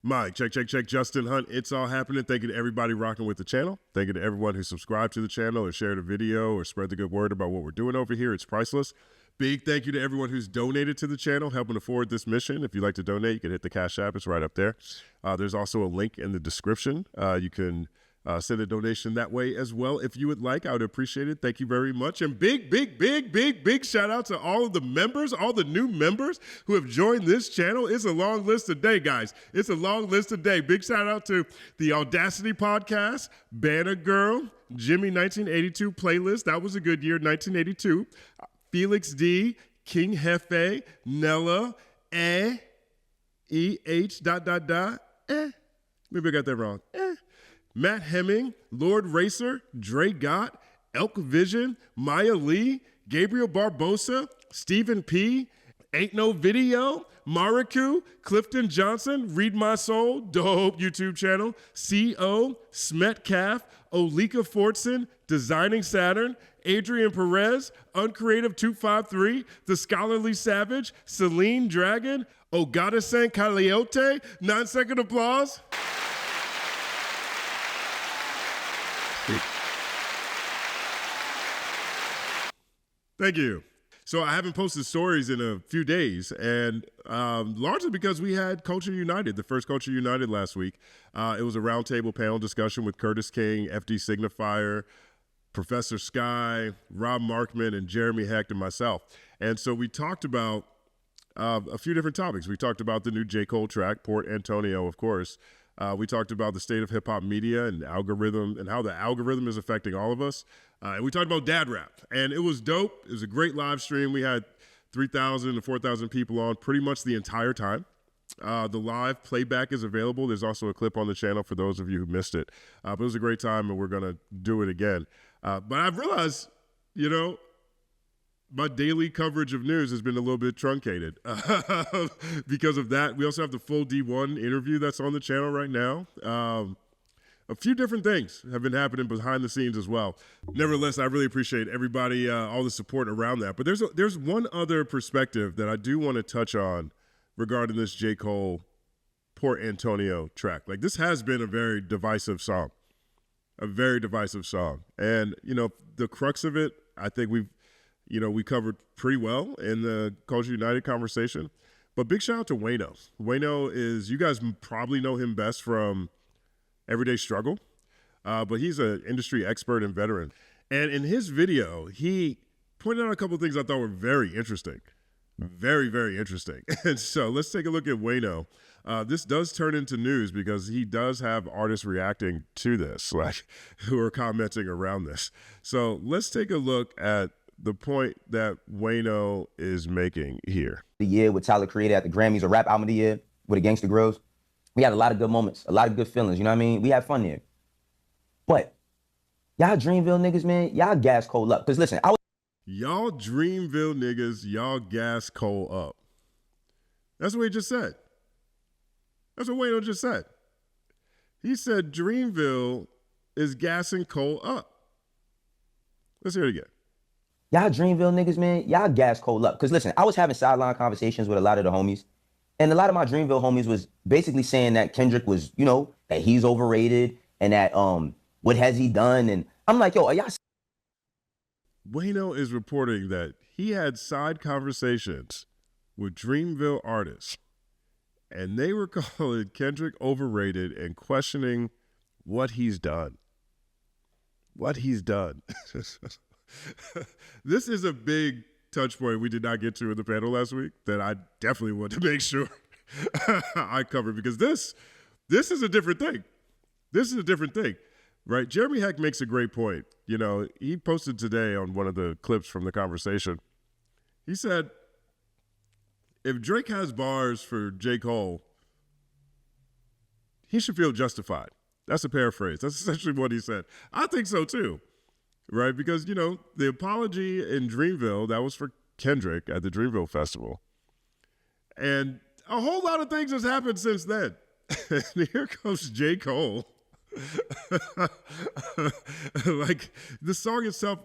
Mike, check. Justin Hunt, it's all happening. Thank you to everybody rocking with the channel. Thank you to everyone who subscribed to the channel or shared a video or spread the good word about what we're doing over here. It's priceless. Big thank you to everyone who's donated to the channel, helping to forward this mission. If you'd like to donate, you can hit the Cash App. It's right up there. There's also a link in the description. You can send a donation that way as well. If you would like, I would appreciate it. Thank you very much. And big shout out to all of the members, all the new members who have joined this channel. It's a long list today, guys. It's a long list today. Big shout out to the Audacity Podcast, Banner Girl, Jimmy 1982 Playlist. That was a good year, 1982. Felix D, King Hefe, Nella, maybe I got that wrong. Matt Hemming, Lord Racer, Dre Gott, Elk Vision, Maya Lee, Gabriel Barbosa, Stephen P, Ain't No Video, Mariku, Clifton Johnson, Read My Soul, dope YouTube channel, C.O., Smetcalf, Olika Fortson, Designing Saturn, Adrian Perez, Uncreative 253, The Scholarly Savage, Celine Dragon, Ogata San Caliote, 9-second applause. Thank you. So I haven't posted stories in a few days, and largely because we had Culture United, the first Culture United last week. It was a roundtable panel discussion with Curtis King, FD Signifier, Professor Sky, Rob Markman, and Jeremy Hecht, and myself. And so we talked about a few different topics. We talked about the new J. Cole track, Port Antonio, of course. We talked about the state of hip-hop media and algorithm and how the algorithm is affecting all of us. And we talked about dad rap, and it was dope. It was a great live stream. We had 3,000 to 4,000 people on pretty much the entire time. The live playback is available. There's also a clip on the channel for those of you who missed it. But it was a great time, and we're going to do it again. But I've realized, my daily coverage of news has been a little bit truncated because of that. We also have the full D1 interview that's on the channel right now. A few different things have been happening behind the scenes as well. Nevertheless, I really appreciate everybody, all the support around that. But there's one other perspective that I do want to touch on regarding this J. Cole Port Antonio track. Like, this has been a very divisive song, And, the crux of it, I think we covered pretty well in the Culture United conversation. But big shout out to Wayno. Wayno is, you guys probably know him best from Everyday Struggle, but he's an industry expert and veteran. And in his video, he pointed out a couple of things I thought were very interesting. Very, very interesting. And so let's take a look at Wayno. This does turn into news because he does have artists reacting to this, like, who are commenting around this. So let's take a look at the point that Wayno is making here. The year with Tyler Creator at the Grammys, a rap album of the year with the Gangsta Grills. We had a lot of good moments, a lot of good feelings, you know what I mean? We had fun there. But y'all Dreamville niggas, man, y'all gas Cole up. Because listen, y'all Dreamville niggas, y'all gas Cole up. That's what he just said. That's what Wayno just said. He said Dreamville is gassing Cole up. Let's hear it again. Y'all Dreamville niggas, man, y'all gas Cole up. Because listen, I was having sideline conversations with a lot of the homies. And a lot of my Dreamville homies was basically saying that Kendrick was, that he's overrated and that what has he done? And I'm like, yo, are y'all... Wayno is reporting that he had side conversations with Dreamville artists, and they were calling Kendrick overrated and questioning what he's done. What he's done. This is a big touch point we did not get to in the panel last week that I definitely want to make sure I cover, because this is a different thing. This is a different thing, right? Jeremy Hecht makes a great point. He posted today on one of the clips from the conversation. He said, if Drake has bars for J. Cole, he should feel justified. That's a paraphrase. That's essentially what he said. I think so too. Right, because, the apology in Dreamville, that was for Kendrick at the Dreamville Festival. And a whole lot of things has happened since then. And here comes J. Cole. Like, the song itself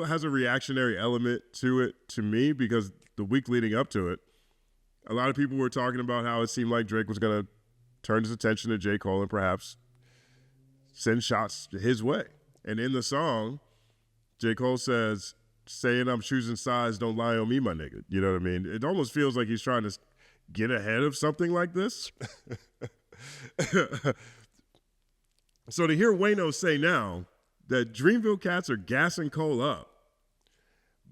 has a reactionary element to it, to me, because the week leading up to it, a lot of people were talking about how it seemed like Drake was going to turn his attention to J. Cole and perhaps send shots his way. And in the song, J. Cole says, saying I'm choosing sides, don't lie on me, my nigga. You know what I mean? It almost feels like he's trying to get ahead of something like this. So to hear Wayno say now that Dreamville cats are gassing Cole up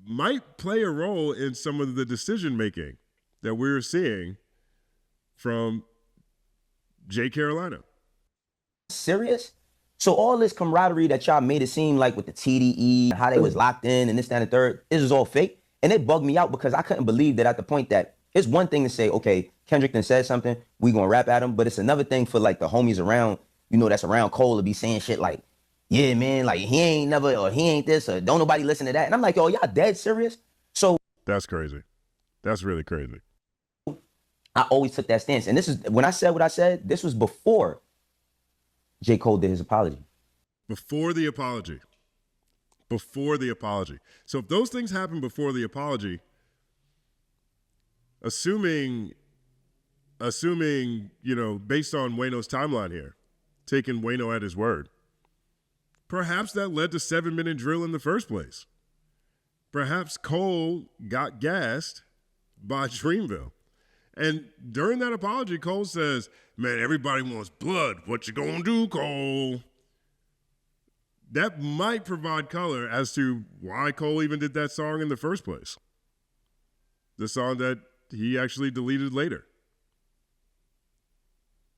might play a role in some of the decision making that we're seeing from J. Carolina. Serious? So all this camaraderie that y'all made it seem like with the TDE, how they was locked in and this, that, and the third, this is all fake. And it bugged me out because I couldn't believe that at the point that it's one thing to say, okay, Kendrick done said something, we gonna rap at him, but it's another thing for like the homies around, you know, that's around Cole to be saying shit like, yeah, man, like he ain't never, or he ain't this, or don't nobody listen to that. And I'm like, yo, y'all dead serious? So that's crazy. That's really crazy. I always took that stance. And this is, when I said what I said, this was before J. Cole did his apology. Before the apology. Before the apology. So if those things happen before the apology, assuming, you know, based on Wayno's timeline here, taking Wayno at his word, perhaps that led to 7-minute drill in the first place. Perhaps Cole got gassed by Dreamville. And during that apology, Cole says, man, everybody wants blood. What you gonna do, Cole? That might provide color as to why Cole even did that song in the first place. The song that he actually deleted later.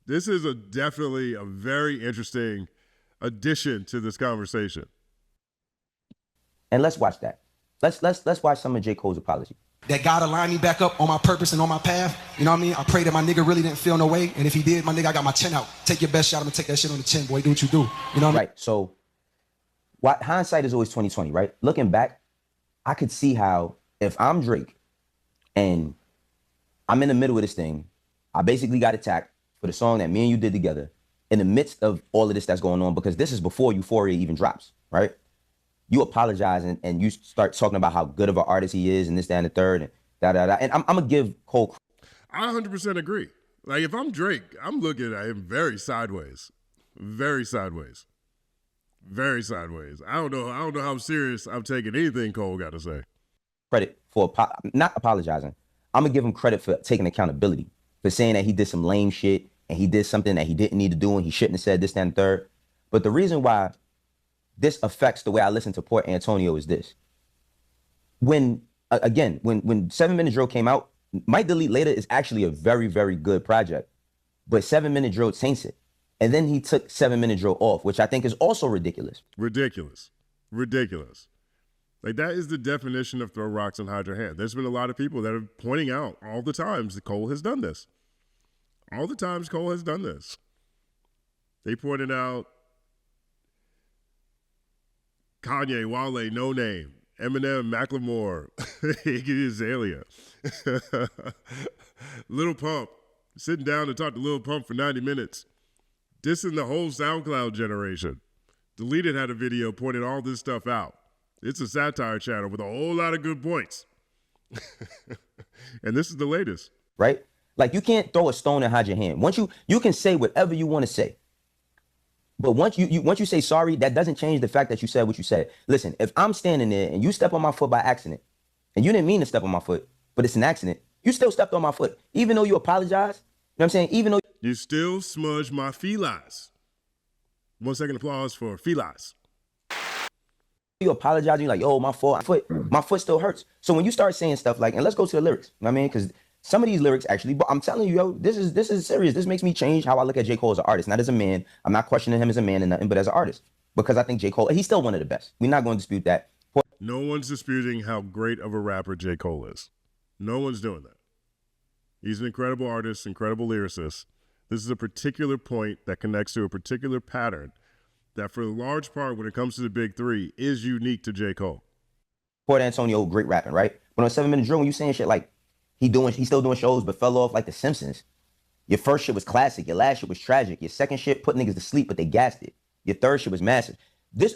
This is definitely a very interesting addition to this conversation. And let's watch that. Let's watch some of J. Cole's apology. That God aligned me back up on my purpose and on my path. You know what I mean? I pray that my nigga really didn't feel no way. And if he did, my nigga, I got my chin out. Take your best shot. I'm gonna take that shit on the chin, boy. Do what you do. You know what I mean? Right. So hindsight is always 20/20, right? Looking back, I could see how if I'm Drake and I'm in the middle of this thing, I basically got attacked for the song that me and you did together in the midst of all of this that's going on, because this is before Euphoria even drops, right? You apologize and you start talking about how good of an artist he is and this, that, and the third, and da-da-da. And I'm going to give Cole. I 100% agree. Like, if I'm Drake, I'm looking at him very sideways. Very sideways. Very sideways. I don't know how serious I'm taking anything Cole got to say. Credit for not apologizing. I'm going to give him credit for taking accountability, for saying that he did some lame shit and he did something that he didn't need to do and he shouldn't have said this, that, and the third. But the reason why this affects the way I listen to Port Antonio is this. When 7-Minute Drill came out, Might Delete Later is actually a very, very good project, but 7-Minute Drill taints it. And then he took 7-Minute Drill off, which I think is also ridiculous. Ridiculous. Like, that is the definition of throw rocks and hide your hand. There's been a lot of people that are pointing out all the times that Cole has done this. All the times Cole has done this. They pointed out Kanye, Wale, No Name, Eminem, Macklemore, Iggy Azalea, Lil Pump, sitting down to talk to Lil Pump for 90 minutes, dissing the whole SoundCloud generation. Deleted had a video pointing all this stuff out. It's a satire channel with a whole lot of good points. And this is the latest. Right? Like, you can't throw a stone and hide your hand. Once you can say whatever you want to say. But once you say sorry, that doesn't change the fact that you said what you said. Listen, if I'm standing there and you step on my foot by accident, and you didn't mean to step on my foot, but it's an accident, you still stepped on my foot. Even though you apologize, you know what I'm saying? Even though you still smudge my felines. 1 second applause for felines. you apologize, you're like, oh, my foot still hurts. So when you start saying stuff like, and let's go to the lyrics, you know what I mean? Because some of these lyrics actually, but I'm telling you, yo, this is serious. This makes me change how I look at J. Cole as an artist, not as a man. I'm not questioning him as a man and nothing, but as an artist. Because I think J. Cole, he's still one of the best. We're not going to dispute that. No one's disputing how great of a rapper J. Cole is. No one's doing that. He's an incredible artist, incredible lyricist. This is a particular point that connects to a particular pattern that, for a large part, when it comes to the big three, is unique to J. Cole. Port Antonio, great rapping, right? But on 7-Minute Drill, when you saying shit like, he's still doing shows, but fell off like The Simpsons. Your first shit was classic. Your last shit was tragic. Your second shit put niggas to sleep, but they gassed it. Your third shit was massive.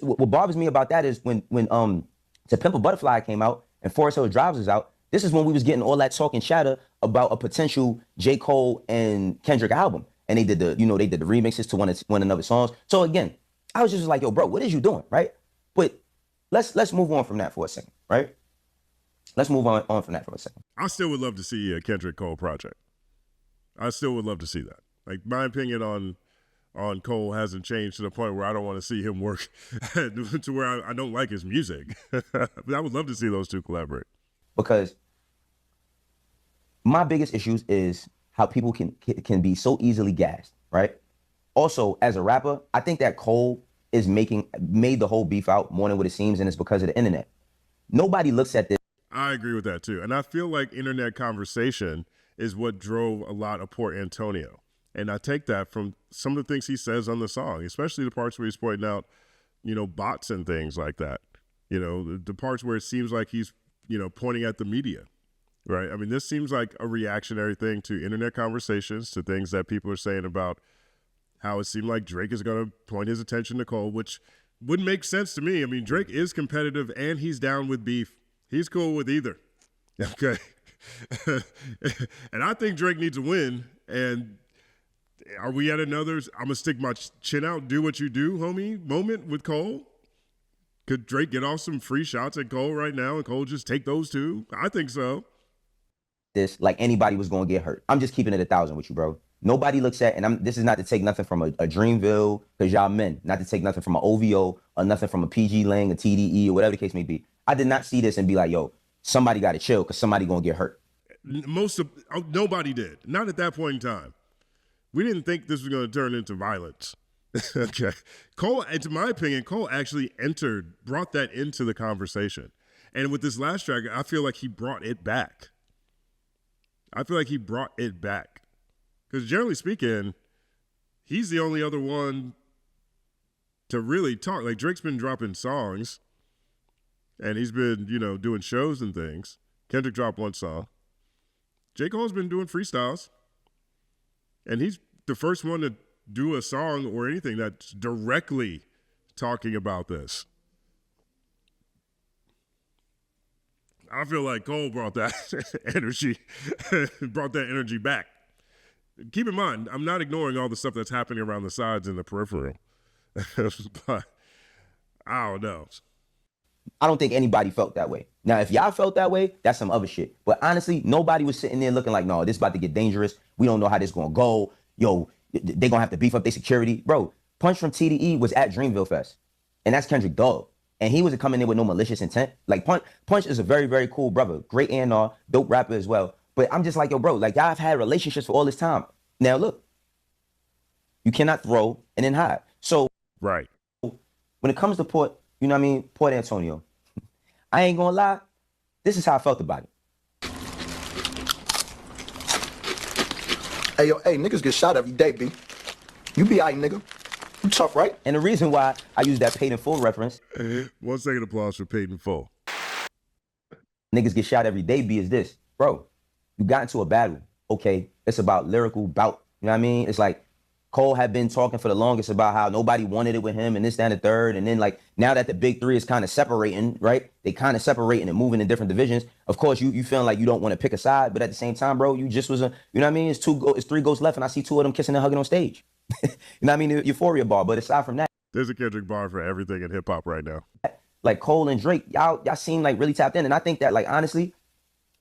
What bothers me about that is when To Pimp a Butterfly came out and Forest Hill Drives was out, this is when we was getting all that talk and chatter about a potential J. Cole and Kendrick album. and they did the remixes to one another's songs. So again, I was just like, yo, bro, what is you doing, right? But let's move on from that for a second, right? Let's move on from that for a second. I still would love to see a Kendrick Cole project. I still would love to see that. Like, my opinion on Cole hasn't changed to the point where I don't want to see him work to where I don't like his music. But I would love to see those two collaborate. Because my biggest issues is how people can be so easily gassed, right? Also, as a rapper, I think that Cole is made the whole beef out more than what it seems, and it's because of the internet. Nobody looks at this. I agree with that too. And I feel like internet conversation is what drove a lot of poor Antonio. And I take that from some of the things he says on the song, especially the parts where he's pointing out, bots and things like that. The parts where it seems like he's, pointing at the media, right? I mean, this seems like a reactionary thing to internet conversations, to things that people are saying about how it seemed like Drake is going to point his attention to Cole, which wouldn't make sense to me. I mean, Drake is competitive and he's down with beef. He's cool with either. Okay. And I think Drake needs a win. And are we at another, I'm going to stick my chin out, do what you do, homie, moment with Cole? Could Drake get off some free shots at Cole right now and Cole just take those two? I think so. This like anybody was going to get hurt. I'm just keeping it 1,000 with you, bro. Nobody looks at, and this is not to take nothing from a Dreamville, because y'all men, not to take nothing from an OVO or nothing from a PG Lang, a TDE, or whatever the case may be. I did not see this and be like, yo, somebody got to chill because somebody going to get hurt. Nobody did. Not at that point in time. We didn't think this was going to turn into violence. Okay. Cole, to my opinion, Cole actually brought that into the conversation. And with this last track, I feel like he brought it back. Because generally speaking, he's the only other one to really talk. Like, Drake's been dropping songs, and he's been, doing shows and things. Kendrick dropped one song. J. Cole's been doing freestyles. And he's the first one to do a song or anything that's directly talking about this. I feel like Cole brought that energy back. Keep in mind, I'm not ignoring all the stuff that's happening around the sides and the peripheral. But I don't know. I don't think anybody felt that way. Now, if y'all felt that way, that's some other shit. But honestly, nobody was sitting there looking like, no, this is about to get dangerous. We don't know how this going to go. Yo, they going to have to beef up their security. Bro, Punch from TDE was at Dreamville Fest. And that's Kendrick Dog. And he wasn't coming in with no malicious intent. Like, Punch is a very, very cool brother. Great A&R, dope rapper as well. But I'm just like, yo, bro, like, y'all have had relationships for all this time. Now, look, you cannot throw and then hide. So, right. When it comes to Port Antonio, I ain't gonna lie, this is how I felt about it. Hey, niggas get shot every day, B. You be aight, nigga. You tough, right? And the reason why I use that paid in full reference. 1 second applause for paid in full. Niggas get shot every day, B, is this. Bro, you got into a battle. Okay, it's about lyrical bout. You know what I mean? It's like Cole had been talking for the longest about how nobody wanted it with him and this, that, and the third. And then, like, now that the big three is kind of separating, right? They kind of separating and moving in different divisions. Of course, you feeling like you don't want to pick a side, but at the same time, bro, you just was you know what I mean? It's 3 ghosts left, and I see 2 of them kissing and hugging on stage. You know what I mean? The Euphoria bar. But aside from that, there's a Kendrick bar for everything in hip hop right now. Like Cole and Drake, y'all seem like really tapped in. And I think that, like, honestly,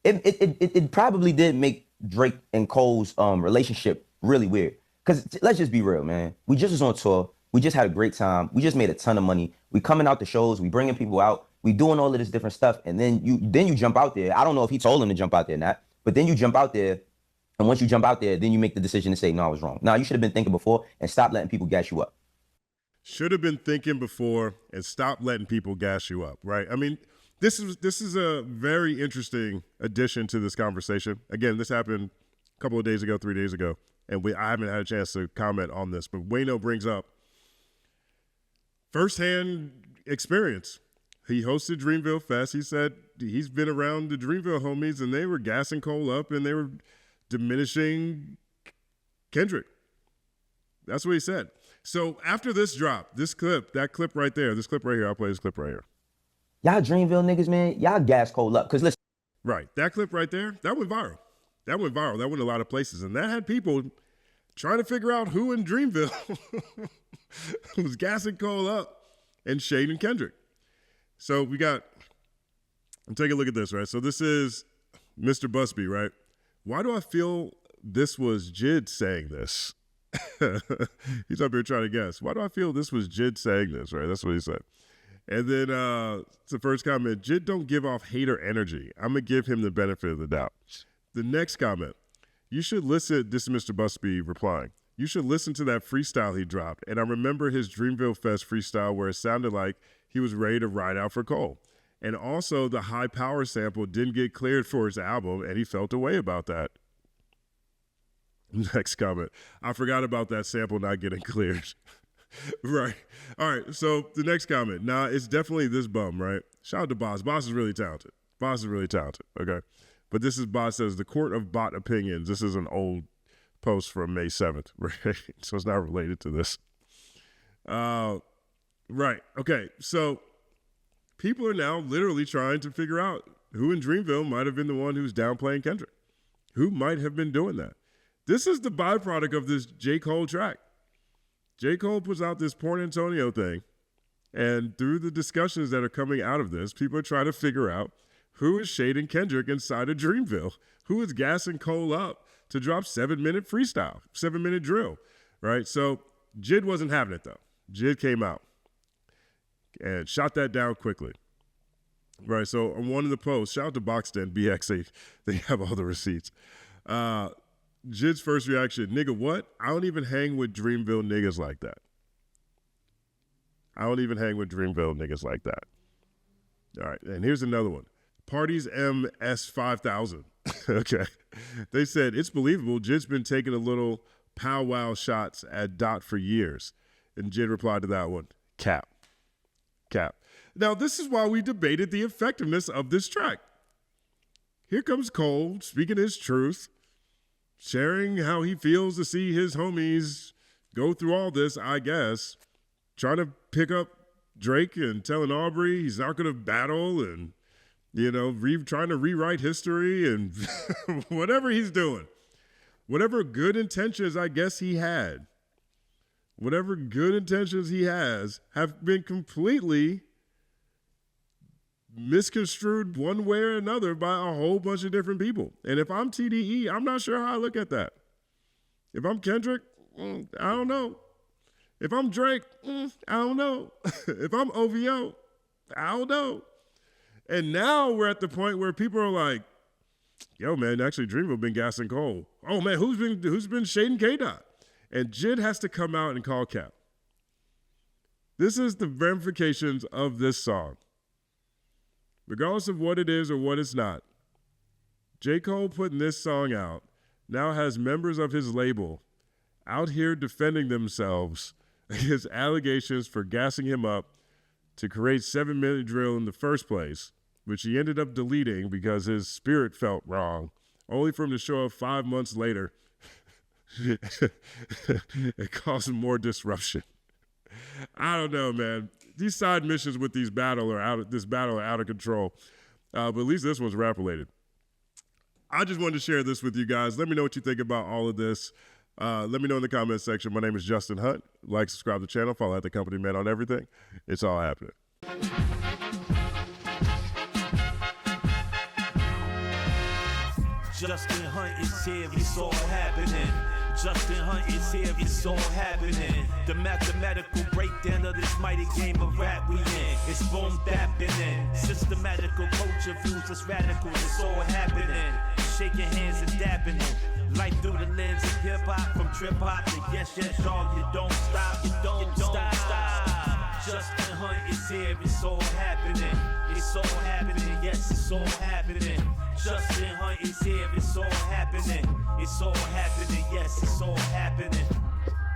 it probably did make Drake and Cole's relationship really weird. Because let's just be real, man. We just was on tour. We just had a great time. We just made a ton of money. We coming out to shows. We bringing people out. We doing all of this different stuff. And then you jump out there. I don't know if he told him to jump out there or not. But then you jump out there. And once you jump out there, then you make the decision to say, no, I was wrong. Now, you should have been thinking before and stop letting people gas you up. Should have been thinking before and stop letting people gas you up, right? I mean, this is a very interesting addition to this conversation. Again, this happened a couple of days ago, 3 days ago. And I haven't had a chance to comment on this, but Wayno brings up firsthand experience. He hosted Dreamville Fest. He said he's been around the Dreamville homies, and they were gassing Cole up, and they were diminishing Kendrick. That's what he said. So after this drop, that clip right there, this clip right here, I'll play this clip right here. Y'all Dreamville niggas, man, y'all gas Cole up. Because listen. Right. That clip right there, that went viral. That went a lot of places. And that had people trying to figure out who in Dreamville was gassing Cole up and shading Kendrick. So we got, take a look at this, right? So this is Mr. Busby, right? Why do I feel this was JID saying this? He's up here trying to guess. Why do I feel this was JID saying this, right? That's what he said. And then it's the first comment, JID don't give off hater energy. I'm going to give him the benefit of the doubt. The next comment, you should listen, this is Mr. Busby replying, you should listen to that freestyle he dropped. And I remember his Dreamville Fest freestyle where it sounded like he was ready to ride out for Cole. And also the high power sample didn't get cleared for his album and he felt a way about that. Next comment, I forgot about that sample not getting cleared. Right. All right. So the next comment. Nah, it's definitely this bum, right? Shout out to Boss. Boss is really talented. Boss is really talented. Okay. But this is Boss says, the court of bot opinions. This is an old post from May 7th, right? So it's not related to this. Right. Okay. So people are now literally trying to figure out who in Dreamville might have been the one who's downplaying Kendrick. Who might have been doing that? This is the byproduct of this J. Cole track. J. Cole puts out this Port Antonio thing, and through the discussions that are coming out of this, people are trying to figure out who is shading Kendrick inside of Dreamville, who is gassing Cole up to drop 7-minute freestyle, 7-minute drill, right? So JID wasn't having it, though. JID came out and shot that down quickly, right? So on one of the posts, shout out to Boxden, BX, they have all the receipts. JID's first reaction, nigga, what? I don't even hang with Dreamville niggas like that. I don't even hang with Dreamville niggas like that. All right, and here's another one. Parties MS5000. Okay. They said, it's believable JID's been taking a little powwow shots at Dot for years. And JID replied to that one, cap. Cap. Now, this is why we debated the effectiveness of this track. Here comes Cole speaking his truth, sharing how he feels to see his homies go through all this, I guess, trying to pick up Drake and telling Aubrey he's not going to battle and, you know, trying to rewrite history and whatever he's doing. Whatever good intentions I guess he had, whatever good intentions he has have been completely misconstrued one way or another by a whole bunch of different people. And if I'm TDE, I'm not sure how I look at that. If I'm Kendrick, I don't know. If I'm Drake, I don't know. If I'm OVO, I don't know. And now we're at the point where people are like, yo, man, actually Dreamville been gassing Cole. Oh, man, who's been shading K-Dot? And JID has to come out and call cap. This is the ramifications of this song. Regardless of what it is or what it's not, J. Cole putting this song out now has members of his label out here defending themselves against allegations for gassing him up to create 7-minute drill in the first place, which he ended up deleting because his spirit felt wrong, only for him to show up 5 months later and causing more disruption. I don't know, man. These side missions with this battle are out of control. But at least this one's rap related. I just wanted to share this with you guys. Let me know what you think about all of this. Let me know in the comment section. My name is Justin Hunt. Like, subscribe to the channel, follow at The Company Man on everything. It's all happening. Justin Hunt is here, it's all happening. Justin Hunt is here, it's all happening. The mathematical breakdown of this mighty game of rap we in. It's boom happening. Systematical culture views that's radical, it's all happening. Shaking hands and dabbing them. Life through the lens of hip hop, from trip hop to yes, yes, y'all. You don't stop, you don't stop. Justin Hunt is here, it's all happening. It's all happening, yes, it's all happening. Justin Hunt is here, it's all happening. It's all happening, yes, it's all happening.